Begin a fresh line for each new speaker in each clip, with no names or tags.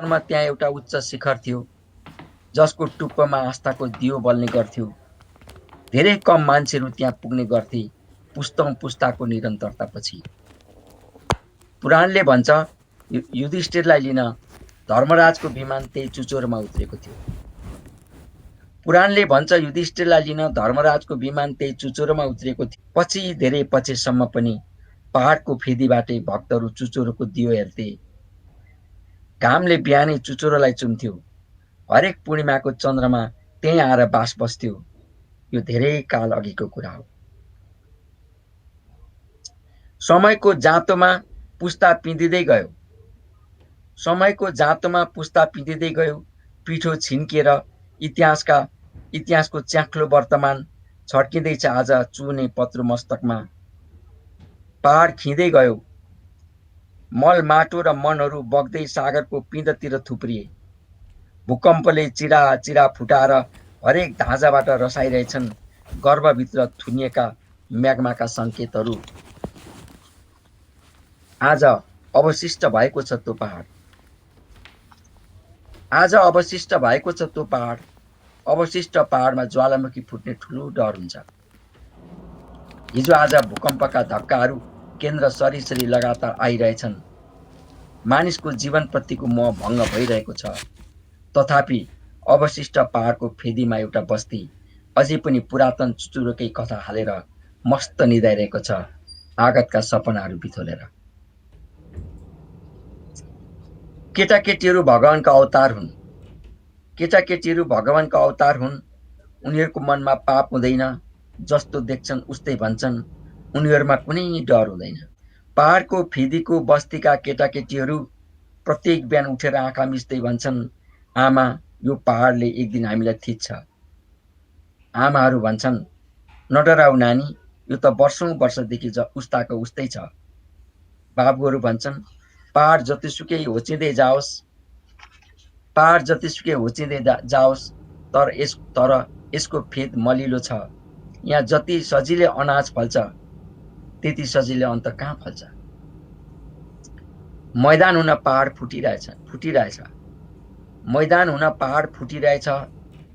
मा त्यहाँ एउटा उच्च शिखर थियो जसको टुप्पोमा आस्थाको दियो बल्ने गर्थ्यो। धेरै कम मान्छेहरू त्यहाँ पुग्ने गर्थे पुस्तौं पुस्ताको निरन्तरतापछि। पुराणले भन्छ युधिष्ठिरलाई लिन धर्मराजको विमान त्यही चुचुरोमा उत्रेको थियो। पुराणले भन्छ युधिष्ठिरलाई लिन धर्मराजको विमान त्यही चुचुरोमा उत्रेको थियो। पछि धेरै पछिसम्म पनि पहाडको फेदीबाटै भक्तहरू चुचुरोको दियो हेर्थे। घामले बिहानै चुचुरोलाई चुम्थ्यो। हरेक पूर्णिमाको चन्द्रमा त्यही आएर बास बस्थ्यो। यो धेरै काल अघिको कुरा हो। समयको जाँतोमा पुस्ता पिँधिँदै गयो। समयको जाँतोमा पुस्ता पिँधिँदै गयो। पिठो छिन्किएर इतिहासको च्याख्लो वर्तमान छड्किँदैछ आज चुने पत्रो मस्तकमा। पहाड खिँदै गयो। मल माटो र मनहरू बग्दै सागरको पिँधतिर थुप्रिए। भूकम्पले चिरा चिरा फुटाएर हरेक धाँजाबाट रसाइरहेछन् गर्भभित्र थुनिएका म्याग्माका सङ्केतहरू। आज अवशिष्ट भएको छ त्यो पहाड। आज अवशिष्ट भएको छ त्यो पहाड। अवशिष्ट पहाडमा ज्वालामुखी फुट्ने ठुलो डर हुन्छ। हिजो आज भूकम्पका धक्काहरू केन्द्र सरीसरी लगातार आइरहेछन्। मानिसको जीवनप्रतिको मोह भङ्ग भइरहेको छ। तथापि अवशिष्ट पहाडको फेदीमा एउटा बस्ती अझै पनि पुरातन चुचुरोकै कथा हालेर मस्त निदाइरहेको छ आगतका सपनाहरू बिथोलेर। केटाकेटीहरू भगवानको अवतार हुन्। केटाकेटीहरू भगवानको अवतार हुन्। उनीहरूको मनमा पाप हुँदैन। जस्तो देख्छन् उस्तै भन्छन्। उनीहरूमा कुनै डर हुँदैन। पहाडको फेदीको बस्तीका केटाकेटीहरू प्रत्येक बिहान उठेर आँखा मिच्दै भन्छन्, आमा यो पहाडले एक दिन हामीलाई थिच्छ। आमाहरू भन्छन्, नडराउ नानी, यो त वर्षौं वर्षदेखि उस्ताको उस्तै छ। बाबुहरू भन्छन्, पहाड जतिसुकै होचिँदै जाओस्, पहाड जतिसुकै होचिँदै जाओस्, तर यसको फेद मलिलो छ। यहाँ जति सजिलै अनाज फल्छ त्यति सजिलै अन्त कहाँ फल्छ। मैदान हुन पहाड फुटिरहेछ। मैदान हुन पहाड फुटिरहेछ।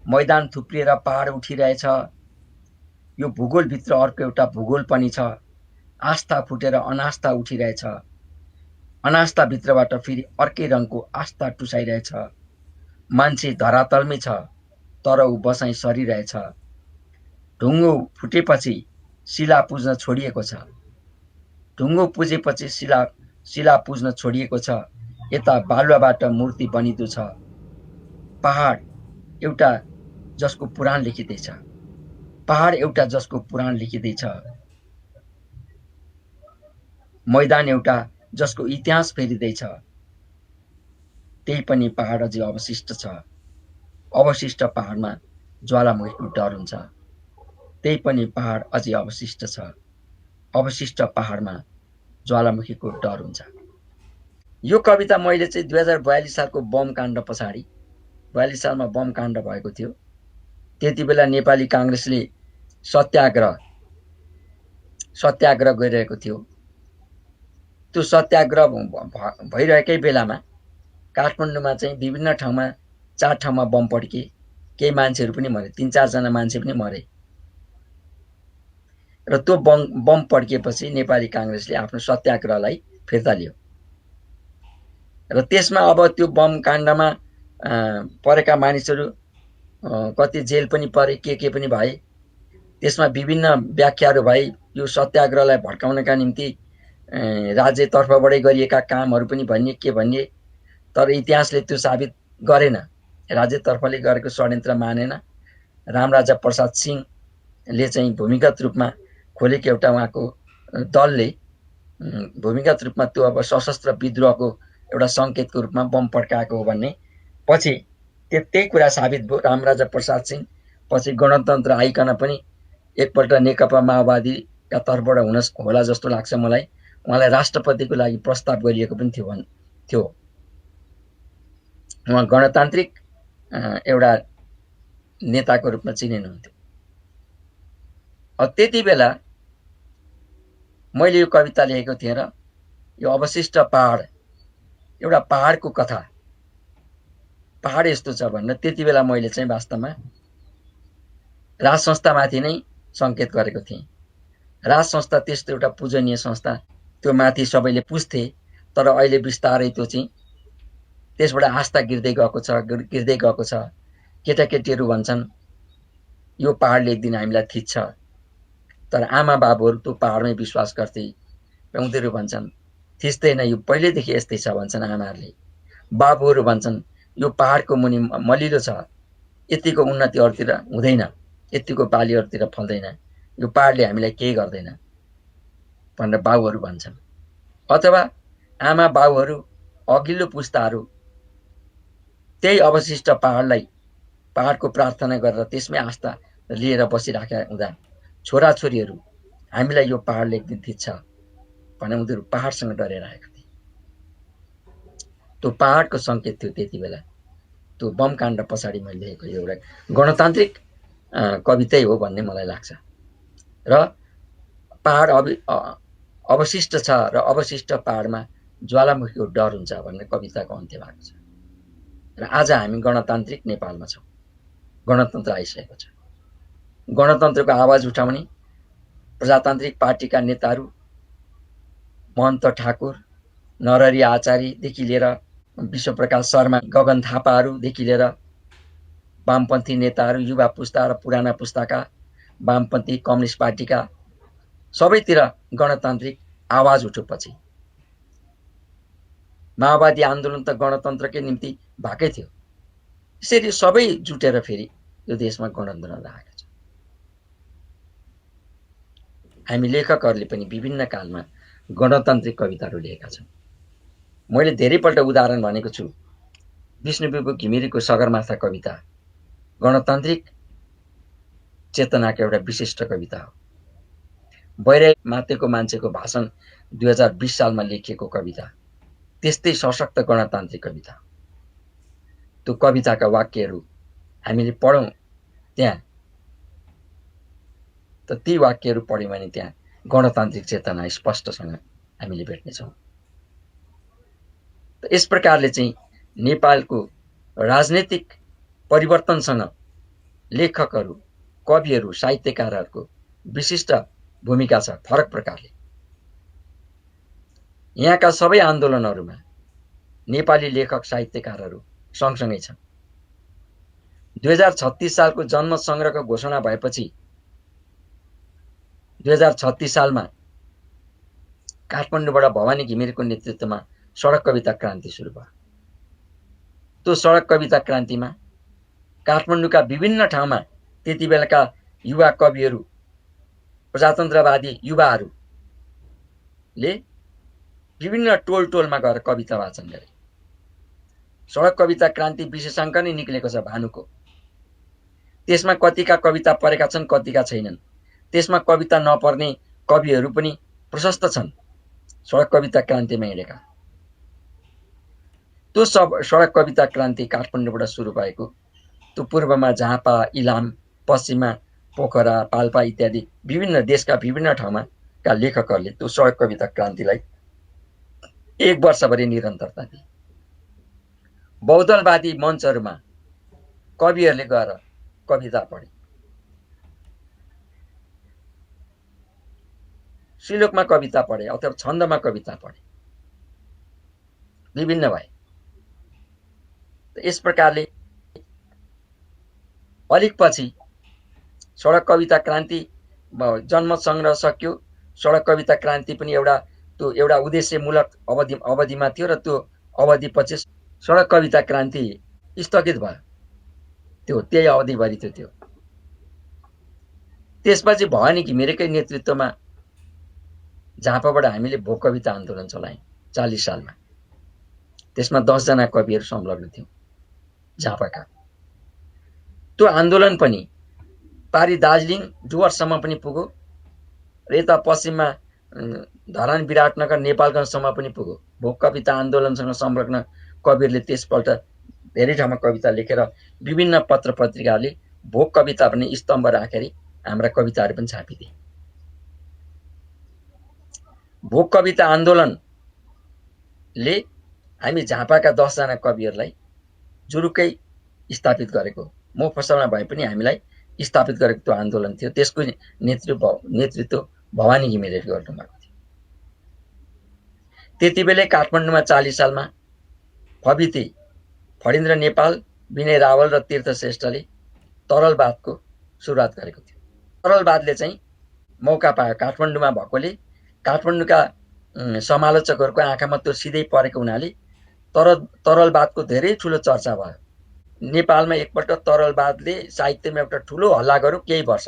मैदान थुप्रिएर पहाड उठिरहेछ। यो भूगोलभित्र अर्को एउटा भूगोल पनि छ। आस्था फुटेर अनास्था उठिरहेछ। अनास्थाभित्रबाट फेरि अर्कै रङको आस्था टुसाइरहेछ। मान्छे धरातलमै छ तर ऊ बसाइ सरिरहेछ। ढुङ्गो फुटेपछि शिला पुज्न छोडिएको छ। ढुङ्गो पुजेपछि शिला पुज्न छोडिएको छ। यता बालुवाबाट मूर्ति बनिँदो छ। पहाड एउटा जसको पुराण लेखिँदैछ। पहाड एउटा जसको पुराण लेखिँदैछ। मैदान एउटा जसको इतिहास फेरिँदैछ। त्यही पनि पहाड अझै अवशिष्ट छ। अवशिष्ट पहाडमा ज्वालामुखीको डर हुन्छ। त्यही पनि पहाड अझै अवशिष्ट छ। अवशिष्ट पहाडमा ज्वालामुखीको डर हुन्छ। यो कविता मैले चाहिँ 2042 सालको बम काण्ड पछाडि 42 सालमा बम काण्ड भएको थियो। त्यति बेला नेपाली काङ्ग्रेसले सत्याग्रह गरिरहेको थियो। त्यो सत्याग्रह भइरहेकै बेलामा काठमाडौँमा चाहिँ विभिन्न ठाउँमा 4 ठाउँमा बम पड्के। केही मान्छेहरू पनि मरे, 3-4 जना मान्छे पनि मरे। र त्यो बम पड्किएपछि नेपाली काङ्ग्रेसले आफ्नो सत्याग्रहलाई फिर्ता लियो। र त्यसमा अब त्यो बम काण्डमा परेका मानिसहरू कति जेल पनि परे, के पनि भए। त्यसमा विभिन्न व्याख्याहरू भए। यो सत्याग्रहलाई भड्काउनका निम्ति राज्यतर्फबाटै गरिएका कामहरू पनि भनिए, के भनिए। तर इतिहासले त्यो साबित गरेन। राज्यतर्फले गरेको षड्यन्त्र मानेन। रामराजा प्रसाद सिंहले चाहिँ भूमिगत रूपमा खोलेको एउटा उहाँको दलले भूमिगत रूपमा त्यो अब सशस्त्र विद्रोहको एउटा सङ्केतको रूपमा बम पड्काएको हो भन्ने पछि त्यही कुरा साबित भयो। रामराजा प्रसाद सिंह पछि गणतन्त्र आइकन पनि एकपल्ट नेकपा माओवादीका तर्फबाट होला जस्तो लाग्छ मलाई। उहाँलाई राष्ट्रपतिको लागि प्रस्ताव गरिएको पनि थियो। उहाँ गणतान्त्रिक एउटा नेताको रूपमा चिनिनुहुन्थ्यो। त्यति बेला मैले यो कविता लेखेको थिएँ र यो अवशिष्ट पहाड एउटा पहाडको कथा पहाड यस्तो छ भनेर त्यति बेला मैले चाहिँ वास्तवमा राज संस्थामाथि नै सङ्केत गरेको थिएँ। राज संस्था त्यस्तो एउटा पूजनीय संस्था, त्यो माथि सबैले पुज्थे, तर अहिले बिस्तारै त्यो चाहिँ त्यसबाट आस्था गिर्दै गएको छ। केटाकेटीहरू भन्छन् यो पहाडले एक दिन हामीलाई थिच्छ, तर आमा बाबुहरू त्यो पहाडमै विश्वास गर्थे र उनीहरू भन्छन् थिच्दैन, यो पहिल्यैदेखि यस्तै छ भन्छन् आमाहरूले। बाबुहरू भन्छन् यो पहाडको मुनि मलिलो छ, यतिको उन्नति अरूतिर हुँदैन, यतिको बाली अरूतिर फल्दैन, यो पहाडले हामीलाई केही गर्दैन भनेर बाबुहरू भन्छन्। अथवा आमा बाबुहरू अघिल्लो पुस्ताहरू त्यही अवशिष्ट पहाडको प्रार्थना गरेर त्यसमै आस्था लिएर बसिराखेका हुँदा छोराछोरीहरू हामीलाई यो पहाडले एक दिन थिच्छ भने उनीहरू पहाडसँग डरेर आएका थिए। त्यो पहाडको सङ्केत थियो त्यति बेला। त्यो बम काण्ड पछाडि मैले लेखेको एउटा गणतान्त्रिक कवितै हो भन्ने मलाई लाग्छ। र पहाड अवशिष्ट छ र अवशिष्ट पहाडमा ज्वालामुखीको डर हुन्छ भन्ने कविताको अन्त्य भएको छ। र आज हामी गणतान्त्रिक नेपालमा छौँ, गणतन्त्र आइसकेको छ। गणतन्त्रको आवाज उठाउने प्रजातान्त्रिक पार्टीका नेताहरू महन्त ठाकुर, नरहरि आचार्यदेखि लिएर विश्वप्रकाश शर्मा, गगन थापाहरूदेखि लिएर वामपन्थी नेताहरू, युवा पुस्ता र पुराना पुस्ताका वामपन्थी कम्युनिस्ट पार्टीका सबैतिर गणतान्त्रिक आवाज उठेपछि माओवादी आन्दोलन त गणतन्त्रकै निम्ति भएकै थियो। यसरी सबै जुटेर फेरि यो देशमा गणतन्त्र आएको छ। हामी लेखकहरूले पनि विभिन्न कालमा गणतान्त्रिक कविताहरू लेखेका छन्। मैले धेरैपल्ट उदाहरण भनेको छु। विष्णुविभु घिमिरेको सगरमाथा कविता गणतान्त्रिक चेतनाको एउटा विशिष्ट कविता हो। बैरागी मातेको मान्छेको भाषण 2020 सालमा लेखिएको कविता त्यस्तै सशक्त गणतान्त्रिक कविता। त्यो कविताका वाक्यहरू हामीले पढौँ त्यहाँ, त ती वाक्यहरू पढ्यौँ भने त्यहाँ गणतान्त्रिक चेतना स्पष्टसँग हामीले भेट्नेछौँ। त यस प्रकारले चाहिँ नेपालको राजनीतिक परिवर्तनसँग लेखकहरू, कविहरू, साहित्यकारहरूको विशिष्ट भूमिका छ। फरक प्रकारले यहाँका सबै आन्दोलनहरूमा नेपाली लेखक साहित्यकारहरू सँगसँगै छन्। 2036 सालको जनमत सङ्ग्रहको घोषणा भएपछि 2036 सालमा काठमाडौँबाट भवानी घिमिरेको नेतृत्वमा सडक कविता क्रान्ति सुरु भयो। त्यो सडक कविता क्रान्तिमा काठमाडौँका विभिन्न ठाउँमा त्यति बेलाका युवा कविहरू, प्रजातन्त्रवादी युवाहरूले विभिन्न टोल टोलमा गएर कविता वाचन गरे। सडक कविता क्रान्ति विशेषाङ्क नै निक्लेको छ भानुको। त्यसमा कतिका कविता परेका छन्, कतिका छैनन्। त्यसमा कविता नपर्ने कविहरू पनि प्रशस्त छन् सडक कविता क्रान्तिमा हिँडेका। त्यो सडक कविता क्रान्ति काठमाडौँबाट सुरु भएको, त्यो पूर्वमा झापा, इलाम, पश्चिममा पोखरा, पाल्पा इत्यादि विभिन्न देशका विभिन्न ठाउँमा का लेखकहरूले त्यो सडक कविता क्रान्तिलाई 1 वर्षभरि निरन्तरता दिए। बहुदलवादी मञ्चहरूमा कविहरूले गएर कविता पढे। श्रीलोकमा कविता पढे अथवा छन्दमा कविता पढे, विभिन्न भए। यस प्रकारले अलिक पछि सडक कविता क्रान्ति जनमत सङ्ग्रह सक्यो। सडक कविता क्रान्ति पनि एउटा उद्देश्यमूलक अवधिमा थियो र त्यो अवधिपछि सडक कविता क्रान्ति स्थगित भयो। त्यही अवधिभरि थियो। त्यसपछि भवानी घिमिरेकै नेतृत्वमा झापाबाट हामीले भोक कविता आन्दोलन चलायौँ 40 सालमा। त्यसमा 10 जना कविहरू संलग्न थियौँ झापाका। त्यो आन्दोलन पनि पारी दार्जिलिङ डुवर्ससम्म पनि पुग्यो र यता पश्चिममा धरान, विराटनगर, नेपालगञ्जसम्म पनि पुग्यो। भोक कविता आन्दोलनसँग संलग्न कविहरूले त्यसपल्ट धेरै ठाउँमा कविता लेखेर विभिन्न पत्र पत्रिकाहरूले भोक कविता भन्ने स्तम्भ राखेर हाम्रा कविताहरू पनि छापिदिए। भोक कविता आन्दोलनले हामी झापाका 10 जना कविहरूलाई जुरुकै स्थापित गरेको, मोफसलमा भए पनि हामीलाई स्थापित गरेको त्यो आन्दोलन थियो। त्यसको नेतृत्व भवानी घिमिरेले गर्नुभएको थियो। त्यति बेलै काठमाडौँमा 40 सालमा फबिती, फणीन्द्र नेपाल, विनय रावल र तीर्थ श्रेष्ठले तरलवादको सुरुवात गरेको थियो। तरलवादले चाहिँ मौका पायो काठमाडौँमा भएकोले, काठमाडौँका समालोचकहरूको आँखामा त्यो सिधै परेको हुनाले तरलवादको धेरै ठुलो चर्चा भयो। नेपालमा एकपल्ट तरलवादले साहित्यमा एउटा ठुलो हल्ला गर्यो केही वर्ष,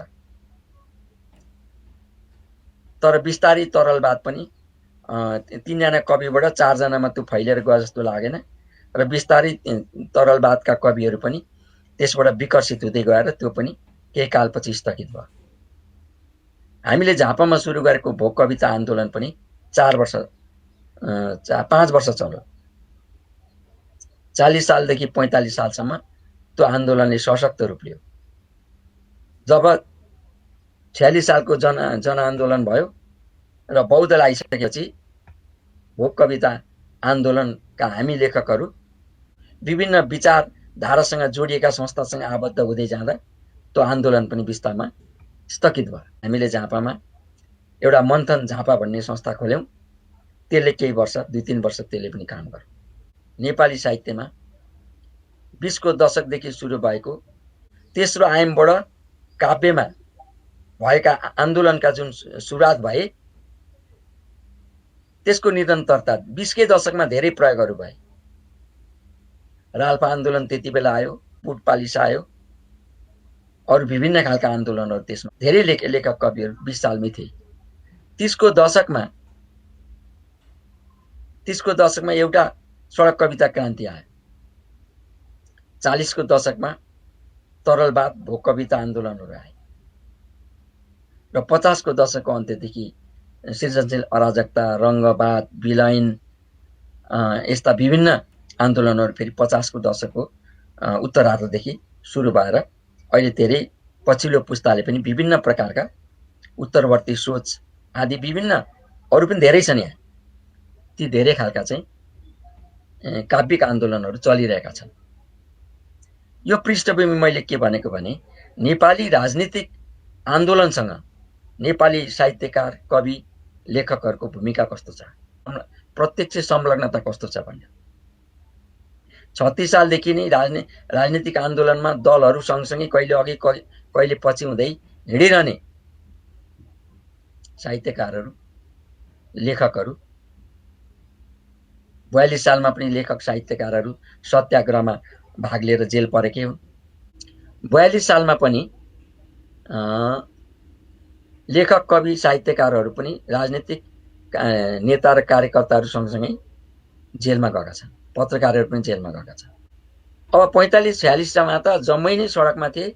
तर बिस्तारै तरलवाद पनि 3 जना कविबाट 4 जनामा त्यो फैलिएर गयो जस्तो लागेन र बिस्तारै तरलवादका कविहरू पनि त्यसबाट विकसित हुँदै गएर त्यो पनि केही कालपछि स्थगित भयो। हामीले झापामा सुरु गरेको भोक कविता आन्दोलन पनि 5 वर्ष चल्यो। 40 सालदेखि 45 सालसम्म त्यो आन्दोलनले सशक्त रूप लियो। जब 46 सालको जनआन्दोलन भयो र बहुदल आइसकेपछि भोक कविता आन्दोलनका हामी लेखकहरू विभिन्न विचारधारासँग जोडिएका संस्थासँग आबद्ध हुँदै जाँदा त्यो आन्दोलन पनि बिस्तारमा स्थगित भयो। हामीले झापामा एउटा मन्थन झापा भन्ने संस्था खोल्यौँ। त्यसले केही वर्ष 2-3 वर्ष त्यसले पनि काम गर्यो। नेपाली साहित्यमा 20 को दशकदेखि सुरु भएको तेस्रो आयामबाट काव्यमा भएका आन्दोलनका जुन सुरुवात भए त्यसको निरन्तरता 20 के दशकमा धेरै प्रयोगहरू भए। राल्पा आन्दोलन त्यति बेला आयो, पुटपालिस आयो, अरू विभिन्न खालका आन्दोलनहरू त्यसमा धेरै लेखक कविहरू 20 सालमै थिए। 30 को दशकमा एउटा सडक कविता क्रान्ति आयो। 40 को दशकमा तरलवाद भोक कविता आन्दोलनहरू आए र 50 को दशकको अन्त्यदेखि सृजनशील अराजकता, रङ्गवाद, विलयन यस्ता विभिन्न आन्दोलनहरू फेरि 50 को दशकको उत्तरार्धदेखि सुरु भएर अहिले धेरै पछिल्लो पुस्ताले पनि विभिन्न प्रकारका उत्तरवर्ती सोच आदि विभिन्न अरू पनि धेरै छन्। यहाँ ती धेरै खालका चाहिँ काव्यिक आन्दोलनहरू चलिरहेका छन्। यो पृष्ठभूमि मैले के भनेको भने नेपाली राजनीतिक आन्दोलनसँग नेपाली साहित्यकार, कवि, लेखकहरूको भूमिका कस्तो छ, प्रत्यक्ष संलग्नता कस्तो छ भन्ने। 36 सालदेखि नै राजनीतिक आन्दोलनमा दलहरू सँगसँगै कहिले अघि कहिले पछि हुँदै हिँडिरहने साहित्यकारहरू, लेखकहरू 42 सालमा पनि लेखक साहित्यकारहरू सत्याग्रहमा भाग लिएर जेल परेकै हुन्। 42 सालमा पनि लेखक, कवि, साहित्यकारहरू पनि राजनीतिक नेता र कार्यकर्ताहरू सँगसँगै जेलमा गएका छन्। पत्रकारहरू पनि जेलमा गएका छन्। अब 45-46 सालमा त जम्मै नै सडकमा थिए।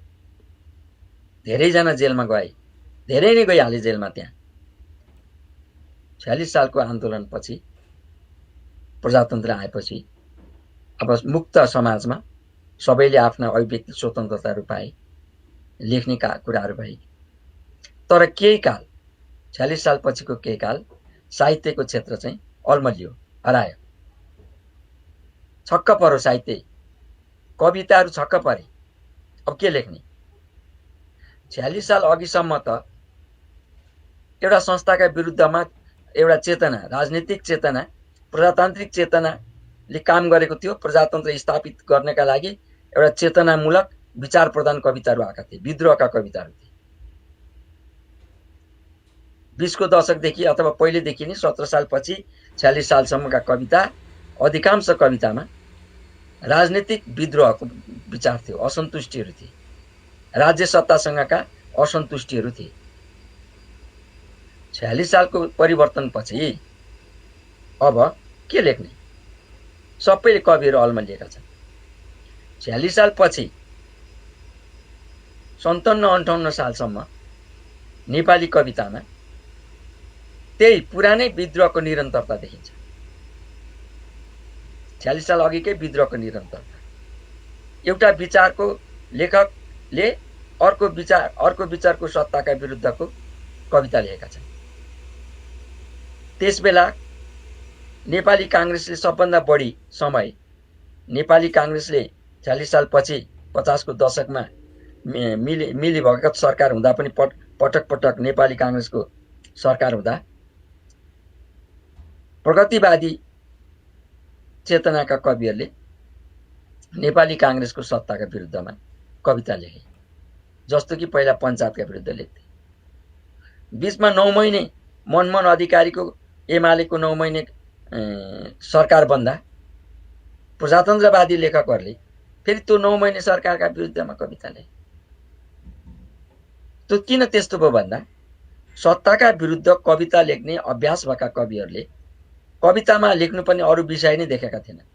धेरैजना जेलमा गए, धेरै नै गइहाले जेलमा। त्यहाँ 46 सालको आन्दोलनपछि, प्रजातन्त्र आएपछि अब मुक्त समाजमा सबैले आफ्ना अभिव्यक्ति स्वतन्त्रताहरू पाए, लेख्ने कुराहरू भए। तर केही काल 46 साल पछिको केही काल साहित्यको क्षेत्र चाहिँ अल्मलियो, हरायो। छक्क पर्यो साहित्य, कविताहरू छक्क परे। अब के लेख्ने? 46 साल अघिसम्म त एउटा संस्थाका विरुद्धमा एउटा चेतना, राजनीतिक चेतना, प्रजातान्त्रिक चेतनाले काम गरेको थियो। प्रजातन्त्र स्थापित गर्नका लागि एउटा चेतनामूलक विचार प्रधान कविताहरू आएका थिए, विद्रोहका कविताहरू थिए। 20 को दशकदेखि अथवा पहिलेदेखि नै 17 सालपछि 46 सालसम्मका कविता, अधिकांश कवितामा राजनीतिक विद्रोहको विचार थियो, असन्तुष्टिहरू थिए, राज्य सत्तासँगका असन्तुष्टिहरू थिए। 46 सालको परिवर्तनपछि अब के लेख्ने? सबैले कविहरू अल्मलिएका छन्। 46 सालपछि 57-58 सालसम्म नेपाली कवितामा त्यही पुरानै विद्रोहको निरन्तरता देखिन्छ। 46 साल अघिकै विद्रोहको निरन्तरता। एउटा विचारको लेखकले अर्को विचारको सत्ताका विरुद्धको कविता लेखेका छन्। त्यसबेला नेपाली काङ्ग्रेसले सबभन्दा बढी समय, नेपाली काङ्ग्रेसले 46 सालपछि 50 को दशकमा मिलीभगत सरकार हुँदा पनि पटक पटक नेपाली काङ्ग्रेसको सरकार हुँदा प्रगतिवादी चेतनाका कविहरूले नेपाली काङ्ग्रेसको सत्ताका विरुद्धमा कविता लेखे, जस्तो कि पहिला पञ्चायतका विरुद्ध लेख्थे। बीचमा 9 महिने मनमोहन अधिकारीको एमालेको 9 महिने सरकार बन्दा प्रजातन्त्रवादी लेखकहरूले फेरि त्यो 9 महिने सरकारका विरुद्धमा कविता लेखे। त्यो किन त्यस्तो भयो भन्दा सत्ताका विरुद्ध कविता लेख्ने अभ्यास भएका कविहरूले कवितामा लेख्नुपर्ने अरू विषय नै देखेका थिएनन्,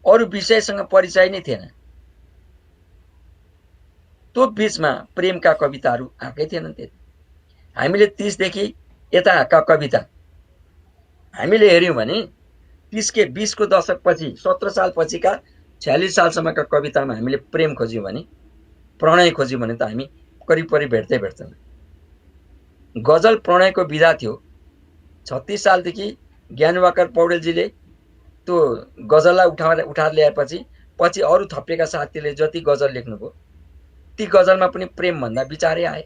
अरू विषयसँग परिचय नै थिएन। त्यो बीचमा प्रेमका कविताहरू आएकै थिएनन्। त्यति हामीले 30 देखि यताका कविता हामीले हेर्यौं भने 30 के 20 को दशकपछि 17 साल पछिका 46 सालसम्मका कवितामा हामीले प्रेम खोज्यौं भने, प्रणय खोज्यौं भने त हामी करिब भेट्दै भेट्दैन। गजल प्रणयको विधा थियो। 36 सालदेखि ज्ञानवाकर पौडेलजीले त्यो गजललाई उठाएर ल्याएपछि पछि अरू थपिएका साथीले जति गजल लेख्नुभयो ती गजलमा पनि प्रेम भन्दा विचारै आए,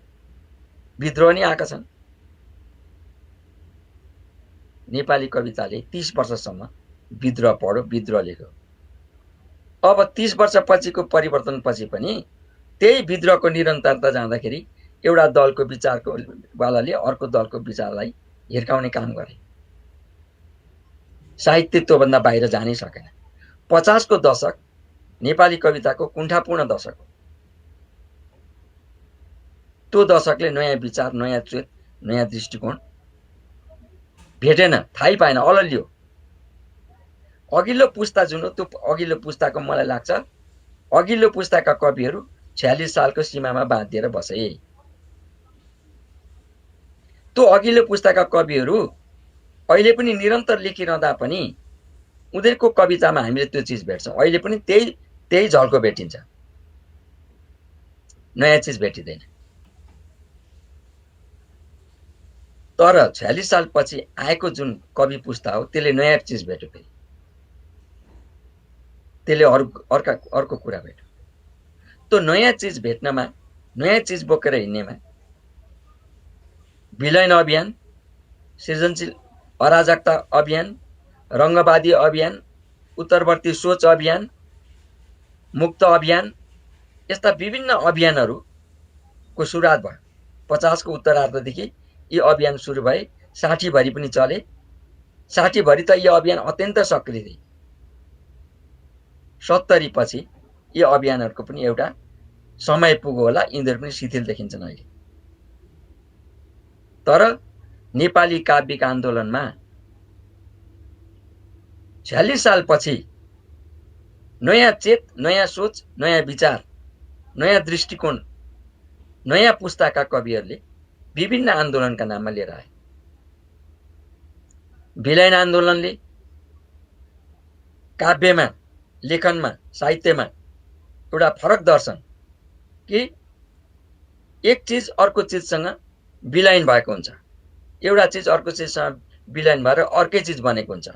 विद्रोह नै आएका छन्। नेपाली कविताले 30 वर्षसम्म विद्रोह पढ्यो, विद्रोह लेख्यो। अब 30 वर्षपछिको परिवर्तनपछि पनि त्यही विद्रोहको निरन्तरता जाँदाखेरि एउटा दलको विचारको वालाले अर्को दलको विचारलाई हिर्काउने काम गरे। साहित्य त्योभन्दा बाहिर जानै सकेन। 50 को दशक नेपाली कविताको कुण्ठापूर्ण दशक हो। त्यो दशकले नयाँ विचार, नयाँ चेत, नयाँ दृष्टिकोण भेटेन, थाहै पाएन, अलल्लियो। अघिल्लो पुस्ता जुन हो त्यो अघिल्लो पुस्ताको मलाई लाग्छ अघिल्लो पुस्ताका कविहरू 46 सालको सीमामा बाँधिएर बसे। त्यो अघिल्लो पुस्ताका कविहरू अहिले पनि निरन्तर लेखिरहँदा पनि उनीहरूको कवितामा हामीले त्यो चिज भेट्छौँ। अहिले पनि त्यही झल्को भेटिन्छ, नयाँ चिज भेटिँदैन। तर 46 सालपछि आएको जुन कवि पुस्ता हो त्यसले नयाँ चिज भेट्यो, फेरि त्यसले अर्को कुरा भेट्यो। त्यो नयाँ चिज भेट्नमा, नयाँ चिज बोकेर हिँड्नेमा विलयन अभियान, सृजनशील अराजकता अभियान, रङ्गवादी अभियान, उत्तरवर्ती सोच अभियान, मुक्त अभियान, यस्ता विभिन्न अभियानहरूको सुरुवात भयो। 50 को उत्तरार्धदेखि यी अभियान सुरु भए, 60 भरि पनि चले। 60 भरि त यो अभियान अत्यन्त सक्रिय थिए। 70 पछि यी अभियानहरूको पनि एउटा समय पुग्यो होला, यिनीहरू पनि शिथिल देखिन्छन् अहिले। तर नेपाली काव्यिक आन्दोलनमा 46 सालपछि नयाँ चेत, नयाँ सोच, नयाँ विचार, नयाँ दृष्टिकोण, नयाँ पुस्ताका कविहरूले विभिन्न आन्दोलनका नाममा लिएर आए। विलयन आन्दोलनले काव्यमा, लेखनमा, साहित्यमा एउटा फरक दर्शन कि एक चिज अर्को चिजसँग विलयन भएको हुन्छ, एउटा चिज अर्को चिजसँग विलयन भएर अर्कै चिज बनेको हुन्छ।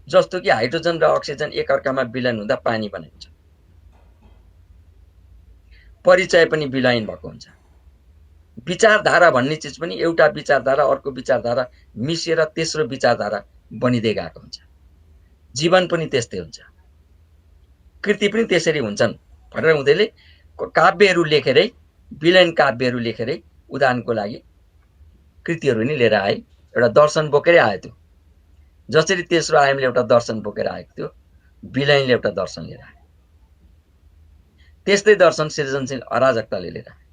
जस्तो कि हाइड्रोजन र अक्सिजन एकअर्कामा विलयन हुँदा पानी बनेको हुन्छ। परिचय पनि विलयन भएको हुन्छ। विचारधारा भन्ने चिज पनि एउटा विचारधारा अर्को विचारधारा मिसिएर तेस्रो विचारधारा बनिँदै गएको हुन्छ। जीवन पनि त्यस्तै हुन्छ, कृति पनि त्यसरी हुन्छन् भनेर उनीहरूले काव्यहरू लेखेरै, विलयन काव्यहरू लेखेरै उदाहरणको लागि कृतिहरू नि लिएर आए। एउटा दर्शन बोकेरै आयो त्यो। जसरी तेस्रो आयामले एउटा दर्शन बोकेर आएको थियो, विलयनले एउटा दर्शन लिएर आयो। त्यस्तै दर्शन सृजनशील अराजकताले लिएर आयो।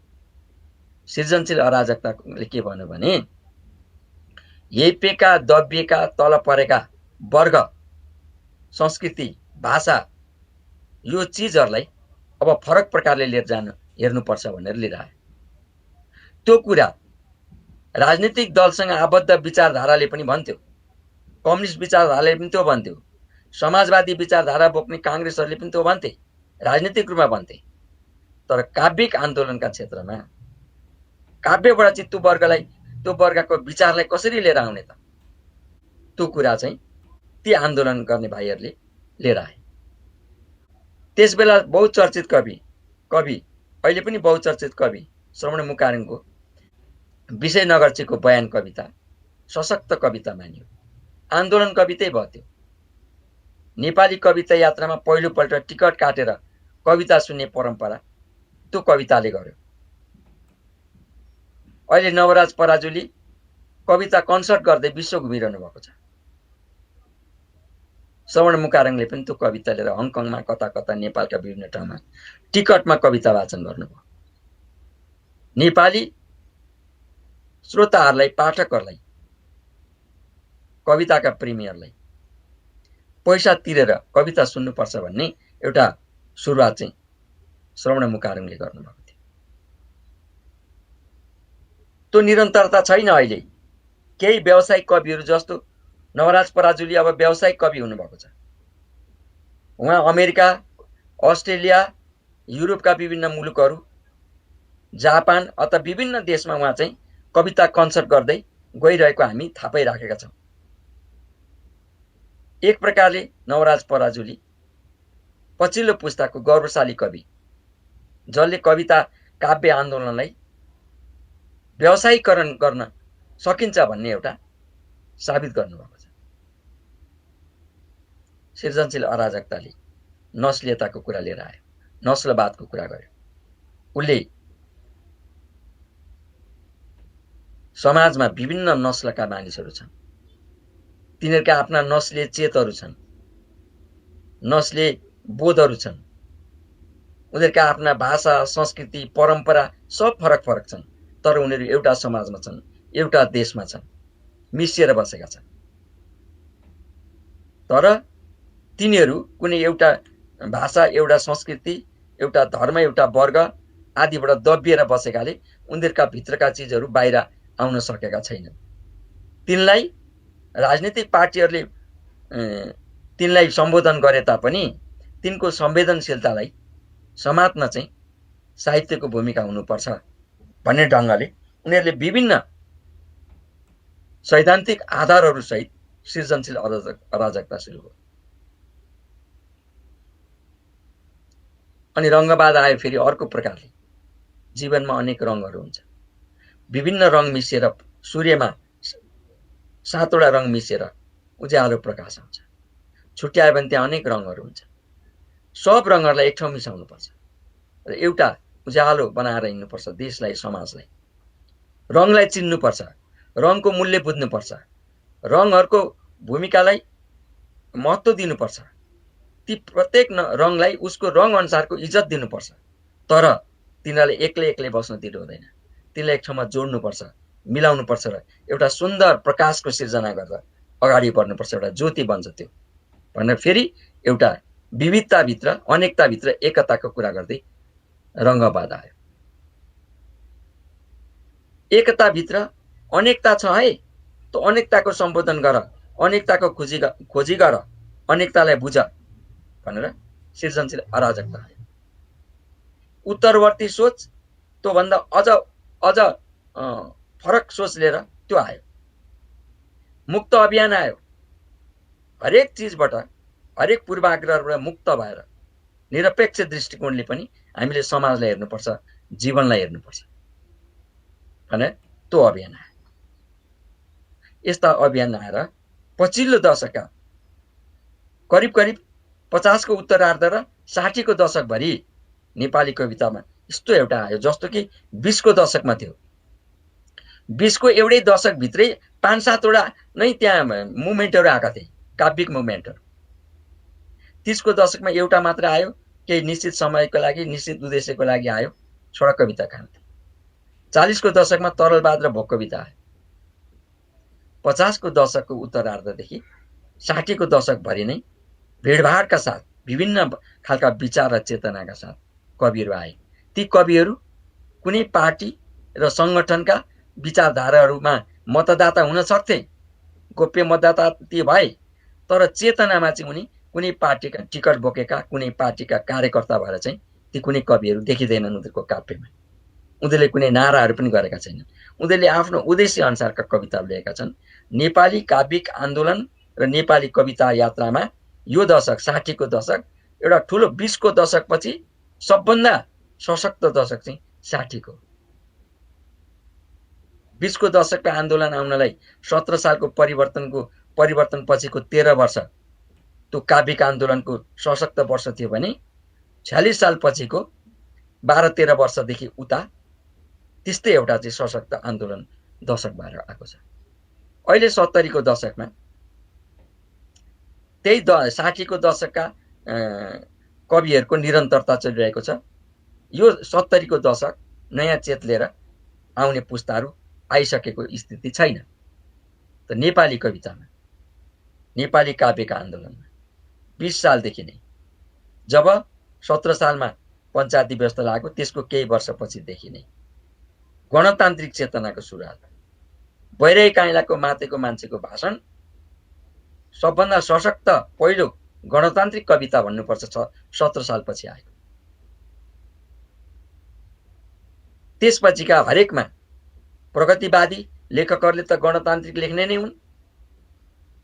सृजनशील अराजकताले के भन्यो भने हेपेका, दबिएका, तल परेका वर्ग, संस्कृति, भाषा, यो चिजहरूलाई अब फरक प्रकारले लिएर जान हेर्नुपर्छ भनेर लिएर आयो। त्यो कुरा राजनीतिक दलसँग आबद्ध विचारधाराले पनि भन्थ्यो, कम्युनिस्ट विचारधाराले पनि त्यो भन्थ्यो, समाजवादी विचारधारा बोक्ने काङ्ग्रेसहरूले पनि त्यो भन्थे, राजनीतिक रूपमा भन्थे। तर काव्यिक आन्दोलनका क्षेत्रमा काव्यबाट चाहिँ त्यो वर्गको विचारलाई कसरी लिएर आउने त, त्यो कुरा चाहिँ ती आन्दोलन गर्ने भाइहरूले लिएर आए। त्यसबेला बहुचर्चित कवि अहिले पनि बहुचर्चित कवि श्रवण मुकारङको विषयनगरचीको बयान कविता सशक्त कविता मानियो। आन्दोलन कवितै भयो त्यो। नेपाली कविता यात्रामा पहिलोपल्ट टिकट काटेर कविता सुन्ने परम्परा त्यो कविताले गर्यो। अहिले नवराज पराजुली कविता कन्सर्ट गर्दै विश्व घुमिरहनु भएको छ। श्रवण मुकारङले पनि त्यो कविता लिएर हङकङमा कता कता नेपालका विभिन्न ठाउँमा टिकटमा कविता वाचन गर्नुभयो। नेपाली श्रोताहरूलाई, पाठकहरूलाई, कविताका प्रेमीहरूलाई पैसा तिरेर कविता सुन्नुपर्छ भन्ने एउटा सुरुवात चाहिँ श्रवण मुकारङले गर्नुभएको थियो। त्यो निरन्तरता छैन। अहिले केही व्यावसायिक कविहरू जस्तो नवराज पराजुली अब व्यावसायिक कवि हुनुभएको छ। उहाँ अमेरिका, अस्ट्रेलिया, युरोपका विभिन्न मुलुकहरू, जापान अथवा विभिन्न देशमा उहाँ चाहिँ कविता कन्सर्ट गर्दै गइरहेको हामी थाहा पाइराखेका छौँ। एक प्रकारले नवराज पराजुली पछिल्लो पुस्ताको गौरवशाली कवि, जसले कविता काव्य आन्दोलनलाई व्यावसायीकरण गर्न सकिन्छ भन्ने एउटा साबित गर्नुभएको छ। सृजनशील अराजकताले नस्लीयताको कुरा लिएर आयो, नस्लवादको कुरा गर्यो। उसले समाजमा विभिन्न नस्लका मानिसहरू छन्, तिनीहरूका आफ्ना नस्लीय चेतहरू छन्, नस्लीय बोधहरू छन्, उनीहरूका आफ्ना भाषा, संस्कृति, परम्परा सब फरक फरक छन्, तर उनीहरू एउटा समाजमा छन्, एउटा देशमा छन्, मिसिएर बसेका छन्। तर तिनीहरू कुनै एउटा भाषा, एउटा संस्कृति, एउटा धर्म, एउटा वर्ग आदिबाट दबिएर बसेकाले उनीहरूका भित्रका चिजहरू बाहिर आउन सकेका छैनन्। तिनलाई राजनीतिक पार्टीहरूले तिनलाई सम्बोधन गरे तापनि तिनको संवेदनशीलतालाई समात्न चाहिँ साहित्यको भूमिका हुनुपर्छ भन्ने ढङ्गले उनीहरूले विभिन्न सैद्धान्तिक आधारहरू सहित सृजनशील अराजकता सुरु भयो। अनि रङ्गवाद आयो फेरि अर्को प्रकारले। जीवनमा अनेक रङहरू हुन्छ, विभिन्न रङ मिसिएर सूर्यमा 7वटा रङ मिसिएर उज्यालो प्रकाश आउँछ। छुट्यायो भने त्यहाँ अनेक रङहरू हुन्छ। सब रङहरूलाई एक ठाउँ मिसाउनुपर्छ र एउटा उज्यालो बनाएर हिँड्नुपर्छ देशलाई, समाजलाई। रङलाई चिन्नुपर्छ, रङको मूल्य बुझ्नुपर्छ, रङहरूको भूमिकालाई महत्त्व दिनुपर्छ, ती प्रत्येक रङलाई उसको रङ अनुसारको इज्जत दिनुपर्छ। तर तिनीहरूले एक्लै एक्लै बस्न दिनु हुँदैन, तिनलाई एक ठाउँमा जोड्नुपर्छ, मिलाउनुपर्छ र एउटा सुन्दर प्रकाशको सिर्जना गर्दा अगाडि बढ्नुपर्छ। एउटा ज्योति बन्छ त्यो भनेर फेरि एउटा विविधताभित्र, अनेकताभित्र एकताको कुरा गर्दै रङ्गवाद आयो। एकताभित्र अनेकता छ है, त अनेकताको सम्बोधन गर, अनेकताको खोजी गर, अनेकतालाई बुझ भनेर सृजनशील अराजकता आयो। उत्तरवर्ती सोच त्योभन्दा अझ फरक सोच लिएर त्यो आयो। मुक्त अभियान आयो। हरेक चिजबाट, हरेक पूर्वाग्रहबाट मुक्त भएर निरपेक्ष दृष्टिकोणले पनि हामीले समाजलाई हेर्नुपर्छ, जीवनलाई हेर्नुपर्छ भने त्यो अभियान आयो। यस्ता अभियान आएर पछिल्लो दशकका करिब 50 को उत्तरार्ध र 60 को दशकभरि नेपाली कवितामा यस्तो एउटा आयो जस्तो कि 20 को दशकमा थियो। 20 को एउटै दशकभित्रै 5-7 वटा नै त्यहाँ मुभमेन्टहरू आएका थिए, काव्यिक मुभमेन्टहरू। 30 को दशकमा एउटा मात्र आयो, केही निश्चित समयको लागि, निश्चित उद्देश्यको लागि आयो, छोडा कविता क्रान्ति। 40 को दशकमा तरलवाद र भोक कविता आयो। 50 को दशकको उत्तरार्धदेखि 60 को दशकभरि नै भिडभाडका साथ, विभिन्न खालका विचार र चेतनाका साथ कविहरू आए। ती कविहरू कुनै पार्टी र सङ्गठनका विचारधाराहरूमा मतदाता हुन सक्थे, गोप्य मतदाता ती भए, तर चेतनामा चाहिँ उनी कुनै पार्टीका टिकट बोकेका, कुनै पार्टीका कार्यकर्ता भएर चाहिँ ती कुनै कविहरू देखिँदैनन् उनीहरूको काव्यमा। उनीहरूले कुनै नाराहरू पनि गरेका छैनन्। उनीहरूले आफ्नो उद्देश्य अनुसारका कविताहरू लेखेका छन्। नेपाली काव्यिक आन्दोलन र नेपाली कविता यात्रामा यो दशक, 60 को दशक एउटा ठुलो 20 को दशकपछि सबभन्दा सशक्त दशक चाहिँ 60 को। 20 को दशकको आन्दोलन आउनलाई 17 सालको परिवर्तन पछिको 13 वर्ष त्यो काव्यिक आन्दोलनको सशक्त वर्ष थियो भने 46 साल पछिको 12-13 वर्षदेखि उता त्यस्तै एउटा चाहिँ सशक्त आन्दोलन दशक भएर आएको छ। अहिले 70 को दशकमा त्यही 60 को दशकका कविहरूको निरन्तरता चलिरहेको छ। यो 70 को दशक नयाँ चेत लिएर आउने पुस्ताहरू आइसकेको स्थिति छैन। त नेपाली कवितामा, नेपाली काव्यिक आन्दोलनमा 20 सालदेखि नै, जब 17 सालमा पञ्चायती व्यवस्था लाग्यो त्यसको केही वर्षपछिदेखि नै गणतान्त्रिक चेतनाको सुरुवात। बैरागी काइँलाको मातेको मान्छेको भाषण सबभन्दा सशक्त पहिलो गणतान्त्रिक कविता भन्नुपर्छ 17 सालपछि आएको। त्यसपछिका हरेकमा प्रगतिवादी लेखकहरूले त गणतान्त्रिक लेख्ने नै हुन्,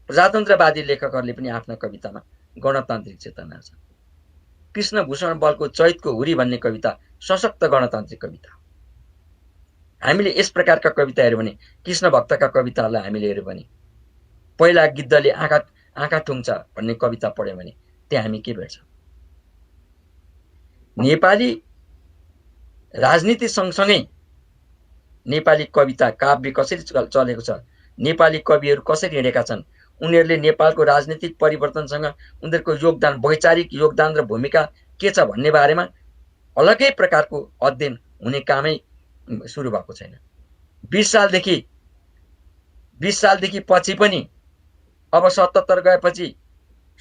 प्रजातन्त्रवादी लेखकहरूले पनि आफ्ना कवितामा गणतान्त्रिक चेतना छ। कृष्णभूषण बलको चैतको हुरी भन्ने कविता सशक्त गणतान्त्रिक कविता हो। हामीले यस प्रकारका कविता हेर्यो भने, कृष्ण भक्तका कविताहरूलाई हामीले हेर्यो भने, पहिला गिद्धले आँखा ठुङ्छ भन्ने कविता पढ्यौँ भने त्यहाँ हामी के भेट्छौँ? नेपाली राजनीति सँगसँगै नेपाली कविता काव्य कसरी चलेको छ, नेपाली कविहरू कसरी हिँडेका छन्, उनीहरूले नेपालको राजनीतिक परिवर्तनसँग उनीहरूको योगदान, वैचारिक योगदान र भूमिका के छ भन्ने बारेमा अलग्गै प्रकारको अध्ययन हुने कामै सुरु भएको छैन। 20 सालदेखि पछि पनि अब 77 गएपछि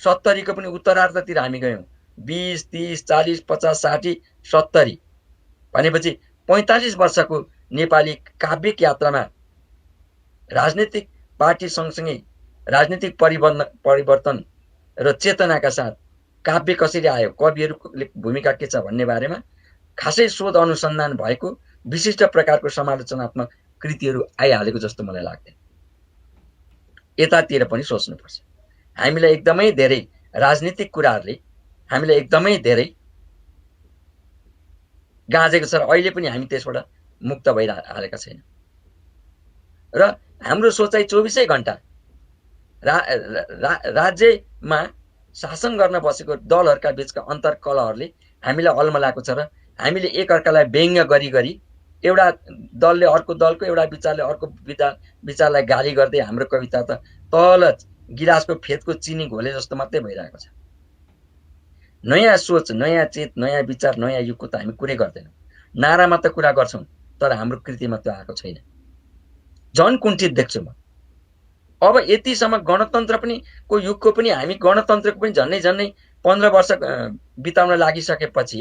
70 को पनि उत्तरार्धतिर हामी गयौँ। 20, 30, 40, 50, 60, 70 भनेपछि 45 वर्षको नेपाली काव्यिक यात्रामा राजनीतिक पार्टी सँगसँगै राजनीतिक परिवर्तन र चेतनाका साथ काव्य कसरी आयो, कविहरूको भूमिका के छ भन्ने बारेमा खासै शोध अनुसन्धान भएको विशिष्ट प्रकारको समालोचनात्मक कृतिहरू आइहालेको जस्तो मलाई लाग्दैन। यतातिर पनि सोच्नुपर्छ। हामीलाई एकदमै धेरै राजनीतिक कुराहरूले हामीलाई एकदमै धेरै गाँजेको छ र अहिले पनि हामी त्यसबाट मुक्त भइहालेका छैनौँ। र हाम्रो सोचाइ 24 घण्टा राज्यमा शासन गर्न बसेको दलहरूका बीचका अन्तर्कलहहरूले हामीलाई अल्मलाएको छ र हामीले एकअर्कालाई व्यङ्ग्य गरी एउटा दलले अर्को दलको, एउटा विचारले अर्को विचारलाई गाली गर्दै हाम्रो कविता त तल गिलासको फेदको चिनी घोले जस्तो मात्रै भइरहेको छ। नयाँ सोच, नयाँ चेत, नयाँ विचार, नयाँ युगको त हामी कुरै गर्दैनौँ। नारामा त कुरा गर्छौँ तर हाम्रो कृतिमा त्यो आएको छैन। झन् कुण्ठित देख्छु म। अब यतिसम्म गणतन्त्र पनि को युगको पनि हामी गणतन्त्रको पनि झन्नै 15 वर्ष बिताउन लागिसकेपछि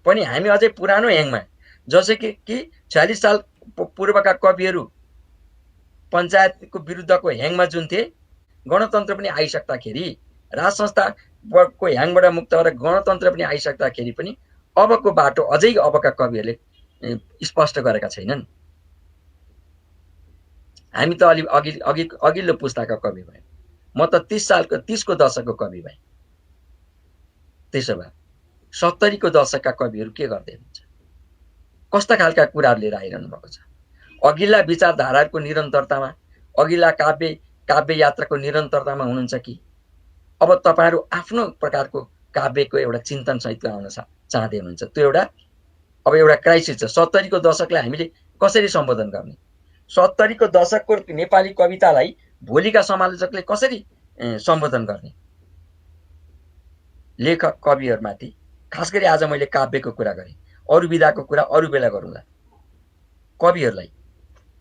पनि हामी अझै पुरानो ह्याङमा, जसै कि 46 साल पूर्वका कविहरू पञ्चायतको विरुद्धको ह्याङमा जुन थिए, गणतन्त्र पनि आइसक्दाखेरि, राज संस्थाको ह्याङबाट मुक्त भएर गणतन्त्र पनि आइसक्दाखेरि पनि अबको बाटो अझै अबका कविहरूले स्पष्ट गरेका छैनन्। हामी त अघिल्लो पुस्ताका कवि भयौँ। म त 30 को दशकको कवि भएँ। त्यसो भए 70 को दशकका कविहरू के गर्दै हुनुहुन्छ? कस्ता खालका कुराहरू लिएर आइरहनु भएको छ? अघिल्ला विचारधाराहरूको निरन्तरतामा, अघिल्ला काव्य यात्राको निरन्तरतामा हुनुहुन्छ कि अब तपाईँहरू आफ्नो प्रकारको काव्यको एउटा चिन्तन सहित आउन चाहँदै हुनुहुन्छ? त्यो अब एउटा क्राइसिस छ। 70 को दशकलाई हामीले कसरी सम्बोधन गर्ने? 70 को दशकको नेपाली कवितालाई भोलिका समालोचकले कसरी सम्बोधन गर्ने? लेखक कविहरूमाथि, खास गरी आज मैले काव्यको कुरा गरेँ, अरू विधाको कुरा अरू बेला गरौँला। कविहरूलाई,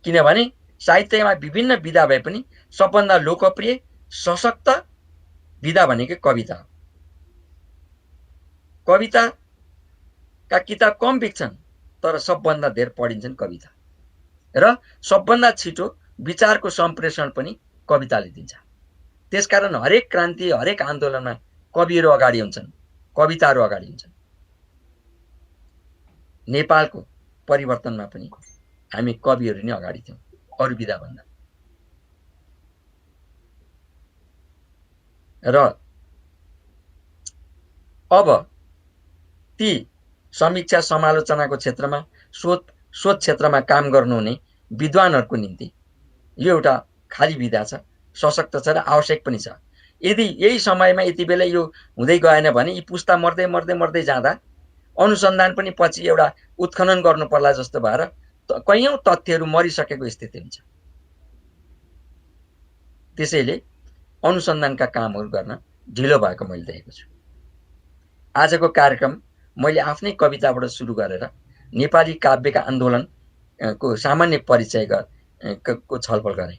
किनभने साहित्यमा विभिन्न विधा भए पनि सबभन्दा लोकप्रिय सशक्त विधा भनेकै कविता हो। कविताका किताब कम बिक्छन् तर सबभन्दा धेरै पढिन्छन् कविता, र सबभन्दा छिटो विचारको सम्प्रेषण पनि कविताले दिन्छ। त्यसकारण हरेक क्रान्ति, हरेक आन्दोलनमा कविहरू अगाडि हुन्छन्, कविताहरू अगाडि हुन्छन्। नेपालको परिवर्तनमा पनि हामी कविहरू नै अगाडि थियौँ अरू विधा भन्दा। र अब ती समीक्षा समालोचनाको क्षेत्रमा शोध क्षेत्रमा काम गर्नुहुने विद्वानहरूको निम्ति यो एउटा खाली विधा छ, सशक्त छ र आवश्यक पनि छ। यदि यही समयमा यति बेला यो हुँदै गएन भने यी पुस्ता मर्दै मर्दै मर्दै जाँदा अनुसन्धान पनि पछि एउटा उत्खनन गर्नु पर्ला जस्तो भएर कैयौं तथ्यहरू मरिसकेको स्थिति हुन्छ। त्यसैले अनुसन्धानका कामहरू गर्न ढिलो भएको मैले देखेको छु। आजको कार्यक्रम मैले आफ्नै कविताबाट सुरु गरेर नेपाली काव्यका आन्दोलनको सामान्य परिचय को छलफल गरेँ।